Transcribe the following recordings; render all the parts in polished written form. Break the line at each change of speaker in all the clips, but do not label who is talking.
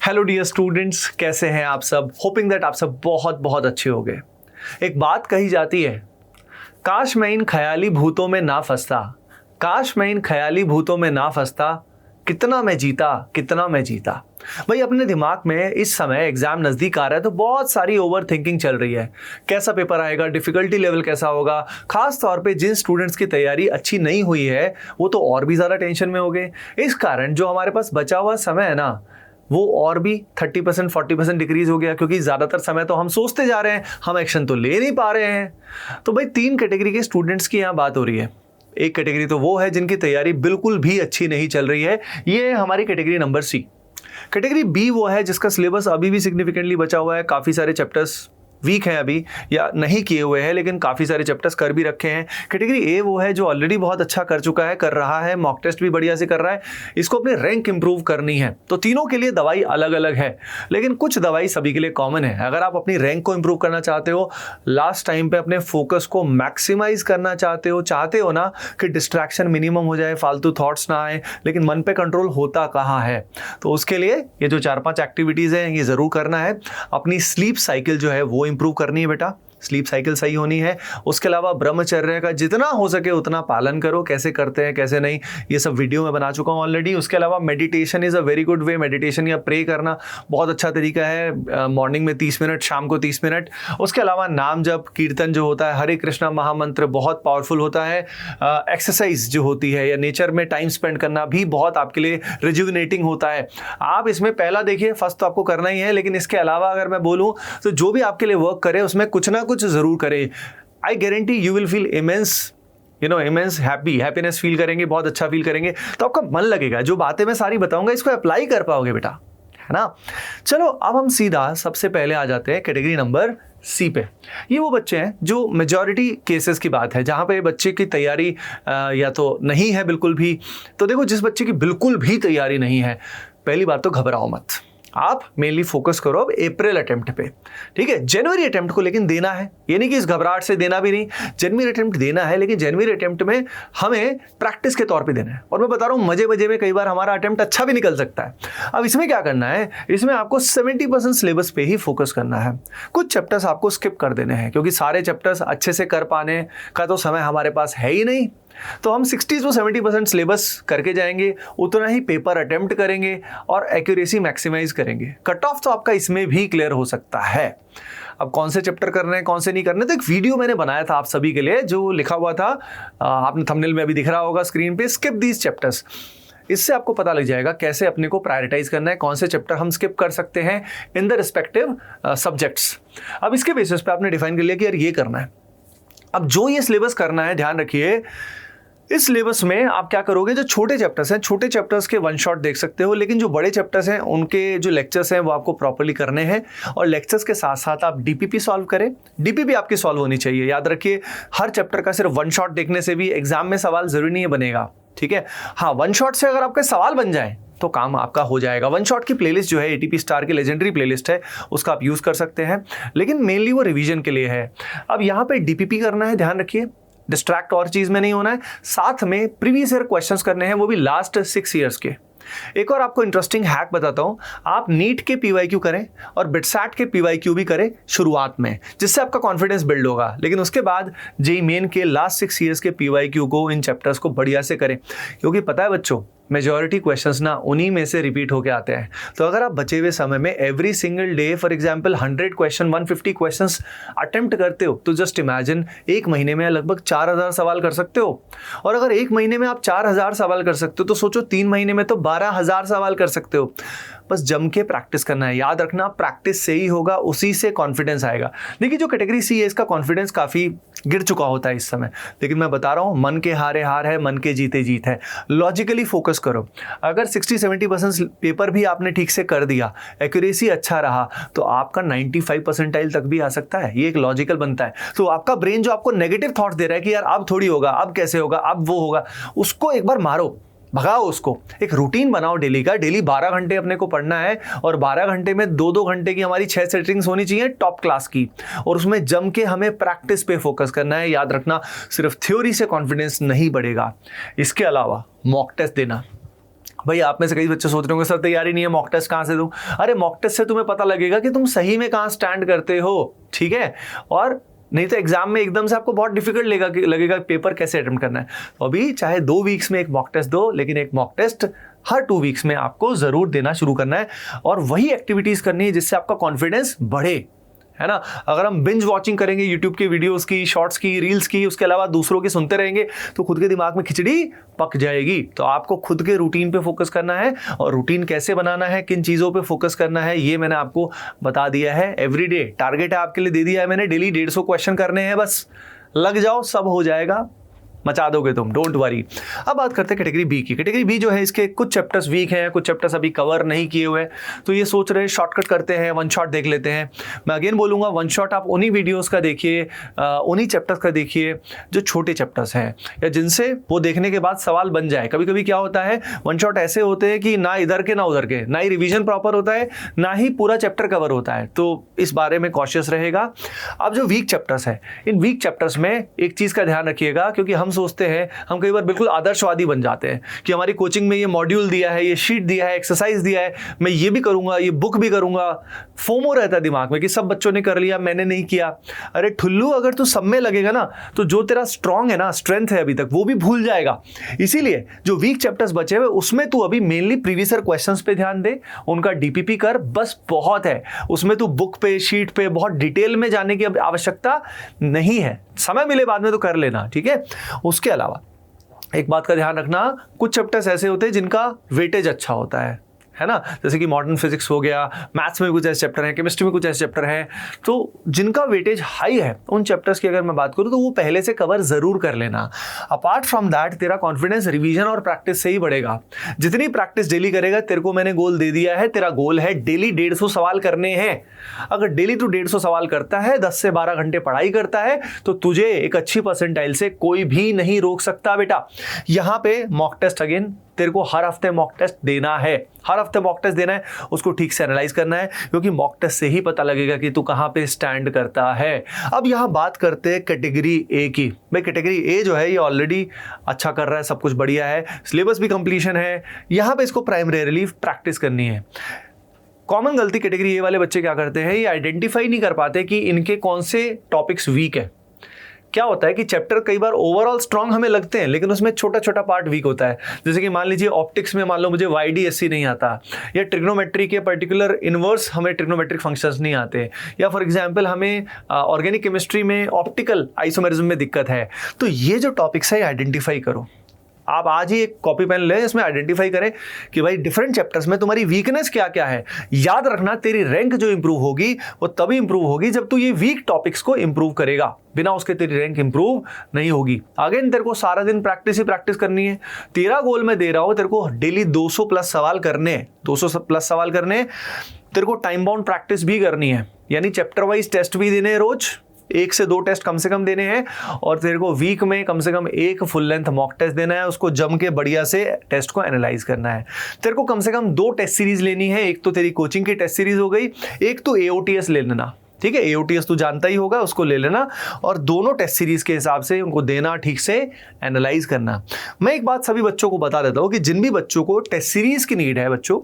Hello dear students, कैसे हैं आप सब। होपिंग दैट आप सब बहुत बहुत अच्छे होंगे। एक बात कही जाती है, काश मैं इन ख्याली भूतों में ना फंसता, काश मैं इन ख्याली भूतों में ना फंसता, कितना मैं जीता, कितना मैं जीता। भाई अपने दिमाग में इस समय एग्जाम नज़दीक आ रहा है तो बहुत सारी ओवर थिंकिंग चल रही है। कैसा पेपर आएगा, डिफिकल्टी लेवल कैसा होगा। खास तौर पे जिन स्टूडेंट्स की तैयारी अच्छी नहीं हुई है वो तो और भी ज़्यादा टेंशन में हो गए। इस कारण जो हमारे पास बचा हुआ समय है ना, वो और भी 30% 40% डिक्रीज हो गया, क्योंकि ज़्यादातर समय तो हम सोचते जा रहे हैं, हम एक्शन तो ले नहीं पा रहे हैं। तो भाई 3 कैटेगरी के स्टूडेंट्स की यहाँ बात हो रही है। एक कैटेगरी तो वो है जिनकी तैयारी बिल्कुल भी अच्छी नहीं चल रही है, ये है हमारी category number C. Category B वो है जिसका सिलेबस अभी भी सिग्निफिकेंटली बचा हुआ है, काफ़ी सारे चैप्टर्स वीक हैं अभी या नहीं किए हुए हैं, लेकिन काफ़ी सारे चैप्टर्स कर भी रखे हैं। कैटेगरी ए वो है जो ऑलरेडी बहुत अच्छा कर चुका है, कर रहा है, मॉक टेस्ट भी बढ़िया से कर रहा है, इसको अपनी रैंक इंप्रूव करनी है। तो तीनों के लिए दवाई अलग अलग है, लेकिन कुछ दवाई सभी के लिए कॉमन है। अगर आप अपनी रैंक को इंप्रूव करना चाहते हो, लास्ट टाइम पे अपने फोकस को मैक्सिमाइज करना चाहते हो ना कि डिस्ट्रैक्शन मिनिमम हो जाए, फालतू थॉट्स ना आए, लेकिन मन पे कंट्रोल होता कहाँ है, तो उसके लिए ये जो 4-5 एक्टिविटीज़ हैं ये ज़रूर करना है। अपनी स्लीप साइकिल जो है वो इंप्रूव करनी है बेटा, स्लीप साइकिल सही होनी है। उसके अलावा ब्रह्मचर्य का जितना हो सके उतना पालन करो। कैसे करते हैं कैसे नहीं ये सब वीडियो में बना चुका हूँ ऑलरेडी। उसके अलावा meditation is a very good way. Meditation या प्रे करना बहुत अच्छा तरीका है। मॉर्निंग में 30 मिनट, शाम को 30 मिनट। उसके अलावा नाम जप कीर्तन जो होता है, हरे कृष्णा महामंत्र बहुत पावरफुल होता है। एक्सरसाइज जो होती है या नेचर में टाइम स्पेंड करना भी बहुत आपके लिए रिजुविनेटिंग होता है। आप इसमें पहला देखिए, फर्स्ट तो आपको करना ही है, लेकिन इसके अलावा अगर मैं बोलूँ तो जो भी आपके लिए वर्क करे उसमें कुछ ना कुछ जरूर करें। I guarantee you will feel immense happiness feel करेंगे, बहुत अच्छा फील करेंगे, तो आपका मन लगेगा। जो बातें मैं सारी बताऊंगा इसको अप्लाई कर पाओगे बेटा, है ना। चलो अब हम सीधा सबसे पहले आ जाते हैं कैटेगरी नंबर सी पे। ये वो बच्चे हैं जो मेजॉरिटी केसेस की बात है जहाँ पे बच्चे की तैयारी या तो नहीं है बिल्कुल भी। तो देखो, जिस बच्चे की बिल्कुल भी तैयारी नहीं है, पहली बात तो घबराओ मत। आप मेनली फोकस करो अब अप्रैल अटेम्प्ट पे, ठीक है। जनवरी अटेम्प्ट को लेकिन देना है, ये नहीं कि इस घबराहट से देना भी नहीं। जनवरी अटेम्प्ट देना है, लेकिन जनवरी अटेम्प्ट में हमें प्रैक्टिस के तौर पे देना है। और मैं बता रहा हूँ मजे मजे में कई बार हमारा अटेम्प्ट अच्छा भी निकल सकता है। अब इसमें क्या करना है, इसमें आपको 70% सिलेबस पे ही फोकस करना है। कुछ चैप्टर्स आपको स्किप कर देने हैं, क्योंकि सारे चैप्टर्स अच्छे से कर पाने का तो समय हमारे पास है ही नहीं। तो हम 60 से 70% सिलेबस करके जाएंगे, उतना ही पेपर अटेम्प्ट करेंगे और एक्यूरेसी मैक्सिमाइज करेंगे। कट ऑफ तो आपका इसमें भी क्लियर हो सकता है। अब कौन से चैप्टर करने हैं कौन से नहीं करने, तो एक वीडियो मैंने बनाया था आप सभी के लिए जो लिखा हुआ था, आपने थंबनेल में अभी दिख रहा होगा स्क्रीन पे, स्किप दीज चैप्टर्स। इससे आपको पता लग जाएगा कैसे अपने को प्रायोरिटाइज करना है, कौन से चैप्टर हम स्किप कर सकते हैं इन द रिस्पेक्टिव सब्जेक्ट्स। अब इसके बेसिस पे आपने डिफाइन कर लिया कि यार ये करना है। अब जो ये सिलेबस करना है, ध्यान रखिए, इस सिलेबस में आप क्या करोगे, जो छोटे चैप्टर्स हैं, छोटे चैप्टर्स के वन शॉट देख सकते हो, लेकिन जो बड़े चैप्टर्स हैं उनके जो लेक्चर्स हैं वो आपको प्रॉपर्ली करने हैं। और लेक्चर्स के साथ साथ आप डीपीपी सॉल्व करें। डीपीपी आपकी सॉल्व होनी चाहिए। याद रखिए, हर चैप्टर का सिर्फ वन शॉट देखने से भी एग्जाम में सवाल जरूरी नहीं बनेगा, ठीक है। हाँ, वन शॉट से अगर आपके सवाल बन जाए तो काम आपका हो जाएगा। वन शॉट की प्लेलिस्ट जो है एटीपी स्टार की लेजेंडरी प्लेलिस्ट है, उसका आप यूज़ कर सकते हैं, लेकिन मेनली वो रिवीजन के लिए है। अब यहाँ पे डीपीपी करना है, ध्यान रखिए, डिस्ट्रैक्ट और चीज में नहीं होना है। साथ में प्रीवियस ईयर क्वेश्चंस करने हैं, वो भी लास्ट 6 ईयर्स के। एक और आपको इंटरेस्टिंग हैक बताता हूं, आप नीट के पीवाईक्यू करें और बिटसैट के पीवाईक्यू भी करें शुरुआत में, जिससे आपका कॉन्फिडेंस बिल्ड होगा। लेकिन उसके बाद जेईई मेन के लास्ट 6 ईयर्स के पीवाईक्यू को, इन चैप्टर्स को बढ़िया से करें, क्योंकि पता है बच्चों, मेजॉरिटी क्वेश्चंस ना उन्हीं में से रिपीट होके आते हैं। तो अगर आप बचे हुए समय में every single day for example 100 question 150 questions attempt करते हो, तो जस्ट इमेजिन एक महीने में लगभग 4000 सवाल कर सकते हो। और अगर एक महीने में आप 4000 सवाल कर सकते हो, तो सोचो 3 महीने में तो 12000 सवाल कर सकते हो। बस जम के प्रैक्टिस करना है। याद रखना, प्रैक्टिस से ही होगा, उसी से कॉन्फिडेंस आएगा। देखिए, जो कैटेगरी सी है इसका कॉन्फिडेंस काफ़ी गिर चुका होता है इस समय, लेकिन मैं बता रहा हूँ, मन के हारे हार है, मन के जीते जीत है। लॉजिकली फोकस करो। अगर 60-70% पेपर भी आपने ठीक से कर दिया, एक्यूरेसी अच्छा रहा, तो आपका 95 परसेंटाइल तक भी आ सकता है। ये एक लॉजिकल बनता है। तो आपका ब्रेन जो आपको नेगेटिव थॉट्स दे रहा है कि यार अब थोड़ी होगा, अब कैसे होगा, अब वो होगा, उसको एक बार मारो, भगाओ उसको। एक रूटीन बनाओ डेली का, डेली 12 घंटे अपने को पढ़ना है, और 12 घंटे में 2-2 घंटे की हमारी 6 सेटिंग्स होनी चाहिए टॉप क्लास की, और उसमें जम के हमें प्रैक्टिस पे फोकस करना है। याद रखना, सिर्फ थ्योरी से कॉन्फिडेंस नहीं बढ़ेगा। इसके अलावा मॉक टेस्ट देना, भाई आप में से कई बच्चे सोच रहे होंगे सर तैयारी नहीं है, मॉक टेस्ट कहाँ से दूं? अरे मॉक टेस्ट से तुम्हें पता लगेगा कि तुम सही में कहाँ स्टैंड करते हो, ठीक है? और नहीं तो एग्जाम में एकदम से आपको बहुत डिफिकल्ट लगेगा पेपर कैसे अटेम्प्ट करना है। तो अभी चाहे 2 वीक्स में एक मॉक टेस्ट दो, लेकिन एक मॉक टेस्ट हर 2 वीक्स में आपको जरूर देना शुरू करना है, और वही एक्टिविटीज करनी है जिससे आपका कॉन्फिडेंस बढ़े, है ना? अगर हम बिंज वॉचिंग करेंगे यूट्यूब की वीडियोस की, शॉर्ट्स की, रील्स की, उसके अलावा दूसरों की सुनते रहेंगे, तो खुद के दिमाग में खिचड़ी पक जाएगी। तो आपको खुद के रूटीन पे फोकस करना है, और रूटीन कैसे बनाना है, किन चीज़ों पे फोकस करना है, ये मैंने आपको बता दिया है। एवरीडे टारगेट है आपके लिए दे दिया है मैंने, डेली 150 क्वेश्चन करने हैं, बस लग जाओ, सब हो जाएगा, मचा दोगे तुम, डोंट वरी। अब बात करते हैं कैटेगरी बी की। कैटेगरी बी जो है, इसके कुछ चैप्टर्स वीक हैं, कुछ चैप्टर्स अभी कवर नहीं किए हुए, तो ये सोच रहे हैं शॉर्टकट करते हैं, वन शॉट देख लेते हैं। मैं अगेन बोलूँगा, वन शॉट आप उन्हीं वीडियोज़ का देखिए, उन्हीं चैप्टर्स का देखिए जो छोटे चैप्टर्स हैं, या जिनसे वो देखने के बाद सवाल बन जाए। कभी कभी क्या होता है, वन शॉट ऐसे होते हैं कि ना इधर के ना उधर के, ना ही रिविजन प्रॉपर होता है, ना ही पूरा चैप्टर कवर होता है, तो इस बारे में कॉशियस रहेगा। अब जो वीक चैप्टर्स हैं, इन वीक चैप्टर्स में एक चीज़ का ध्यान रखिएगा, क्योंकि हम सोचते हैं, हम कई बार बिल्कुल आदर्शवादी बन जाते हैं कि हमारी कोचिंग में ये मॉड्यूल दिया है, ये शीट दिया है, एक्सरसाइज दिया है, मैं ये भी करूंगा, ये बुक भी करूंगा। फोमो रहता है दिमाग में कि सब बच्चों ने कर लिया, मैंने नहीं किया। अरे ठुल्लू, अगर तू सब में लगेगा ना, तो जो तेरा स्ट्रांग है ना, स्ट्रेंथ है अभी तक, वो भी भूल जाएगा। इसीलिए जो वीक चैप्टर्स बचे हुए, उसमें तू अभी मेनली प्रीवियस ईयर क्वेश्चंस पे ध्यान दे, उनका डीपीपी कर, बस बहुत है। उसमें तू बुक पे, शीट पे बहुत डिटेल में जाने की आवश्यकता नहीं है, समय मिले बाद में तो कर लेना, ठीक है? उसके अलावा एक बात का ध्यान रखना, कुछ चैप्टर्स ऐसे होते हैं जिनका वेटेज अच्छा होता है ना? जैसे कि मॉडर्न फिजिक्स हो गया, मैथ्स में कुछ ऐसे चैप्टर हैं, केमिस्ट्री में कुछ ऐसे चैप्टर हैं, तो जिनका वेटेज हाई है, उन चैप्टर्स की अगर मैं बात करूं तो वो पहले से कवर जरूर कर लेना। अपार्ट फ्रॉम दैट, तेरा कॉन्फिडेंस रिवीजन और प्रैक्टिस से ही बढ़ेगा। जितनी प्रैक्टिस डेली करेगा, तेरे को मैंने गोल दे दिया है, तेरा गोल है डेली 150 सवाल करने हैं। अगर डेली तू 150 सवाल करता है, 10 से 12 घंटे पढ़ाई करता है, तो तुझे एक अच्छी परसेंटाइल से कोई भी नहीं रोक सकता बेटा। यहां पे मॉक टेस्ट अगेन, तेरे को हर हफ्ते मॉक टेस्ट देना है, हर हफ्ते मॉक टेस्ट देना है, उसको ठीक से एनालाइज करना है, क्योंकि मॉक टेस्ट से ही पता लगेगा कि तू कहां पे स्टैंड करता है। अब यहां बात करते हैं कैटेगरी ए की। भाई कैटेगरी ए जो है, ये ऑलरेडी अच्छा कर रहा है, सब कुछ बढ़िया है, सिलेबस भी कंप्लीशन है, यहां पे इसको प्राइमरीली प्रैक्टिस करनी है। कॉमन गलती कैटेगरी ए वाले बच्चे क्या करते हैं, ये आइडेंटिफाई नहीं कर पाते कि इनके कौन से टॉपिक्स वीक है। क्या होता है कि चैप्टर कई बार ओवरऑल स्ट्रांग हमें लगते हैं, लेकिन उसमें छोटा छोटा पार्ट वीक होता है। जैसे कि मान लीजिए ऑप्टिक्स में, मान लो मुझे YDSC नहीं आता, या ट्रिग्नोमेट्री के पर्टिकुलर इनवर्स हमें ट्रिग्नोमेट्रिक फंक्शंस नहीं आते, या फॉर एग्जांपल हमें ऑर्गेनिक केमिस्ट्री में ऑप्टिकल आइसोमेरिज्म में दिक्कत है। तो ये जो टॉपिक्स है आइडेंटिफाई करो। आप आज ही एक कॉपी पेन ले, इसमें आइडेंटिफाई करें कि भाई डिफरेंट चैप्टर्स में तुम्हारी वीकनेस क्या क्या है। याद रखना, तेरी रैंक जो इंप्रूव होगी वो तभी इंप्रूव होगी जब तू ये वीक टॉपिक्स को इंप्रूव करेगा, बिना उसके तेरी रैंक इंप्रूव नहीं होगी। अगेन तेरे को सारा दिन प्रैक्टिस ही प्रैक्टिस करनी है। तेरा गोल मैं दे रहा हूं, तेरे को डेली 200 प्लस सवाल करने, 200 प्लस सवाल करने। तेरे को टाइम बाउंड प्रैक्टिस भी करनी है, यानी चैप्टर वाइज टेस्ट भी देने हैं, रोज 1 से 2 टेस्ट कम से कम देने हैं, और तेरे को वीक में कम से कम 1 फुल लेंथ मॉक टेस्ट देना है, उसको जम के बढ़िया से टेस्ट को एनालाइज करना है। तेरे को कम से कम 2 टेस्ट सीरीज लेनी है, एक तो तेरी कोचिंग की टेस्ट सीरीज हो गई, एक तो AOTS ले लेना, ठीक है? AOTS तू जानता ही होगा, उसको ले लेना, और दोनों टेस्ट सीरीज के हिसाब से उनको देना, ठीक से एनालाइज करना। मैं एक बात सभी बच्चों को बता देता हूँ कि जिन भी बच्चों को टेस्ट सीरीज की नीड है, बच्चों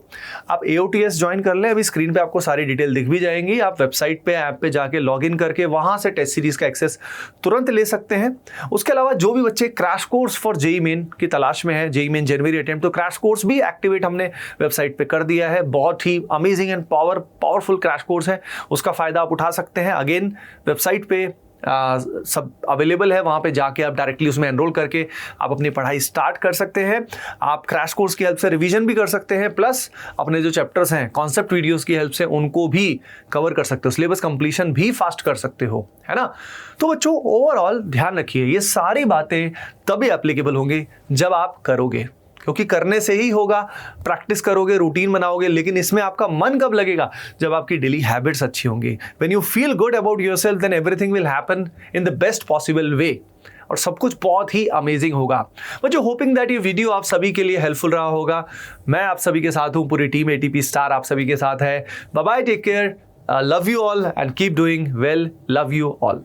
आप AOTS ज्वाइन कर लें। अभी स्क्रीन पे आपको सारी डिटेल दिख भी जाएंगी, आप वेबसाइट पे, ऐप पे जाके लॉगिन करके वहां से टेस्ट सीरीज का एक्सेस तुरंत ले सकते हैं। उसके अलावा जो भी बच्चे crash course for JEE main की तलाश में है, JEE मेन जनवरी अटेम्प्ट, तो क्रैश कोर्स भी एक्टिवेट हमने वेबसाइट पे कर दिया है। बहुत ही amazing and powerful crash course है, उसका फायदा आप उठा सकते हैं। अगेन वेबसाइट पे सब अवेलेबल है, वहां पे जाके आप डायरेक्टली उसमें एनरोल करके आप अपनी पढ़ाई स्टार्ट कर सकते हैं। आप क्रैश कोर्स की हेल्प से रिवीजन भी कर सकते हैं, प्लस अपने जो चैप्टर्स हैं कॉन्सेप्ट वीडियोस की हेल्प से उनको भी कवर कर सकते हो, सिलेबस कंप्लीशन भी फास्ट कर सकते हो, है ना? तो बच्चों ओवरऑल ध्यान रखिए, ये सारी बातें तभी एप्लीकेबल होंगी जब आप करोगे, क्योंकि करने से ही होगा। प्रैक्टिस करोगे, रूटीन बनाओगे, लेकिन इसमें आपका मन कब लगेगा? जब आपकी डेली हैबिट्स अच्छी होंगी। When you feel good about yourself, then everything will happen in the best possible way, और सब कुछ बहुत ही अमेजिंग होगा। बच्चों होपिंग दैट ये वीडियो आप सभी के लिए हेल्पफुल रहा होगा। मैं आप सभी के साथ हूं, पूरी टीम ATP स्टार आप सभी के साथ है। Bye bye, take care, love you all and keep doing well, love you all.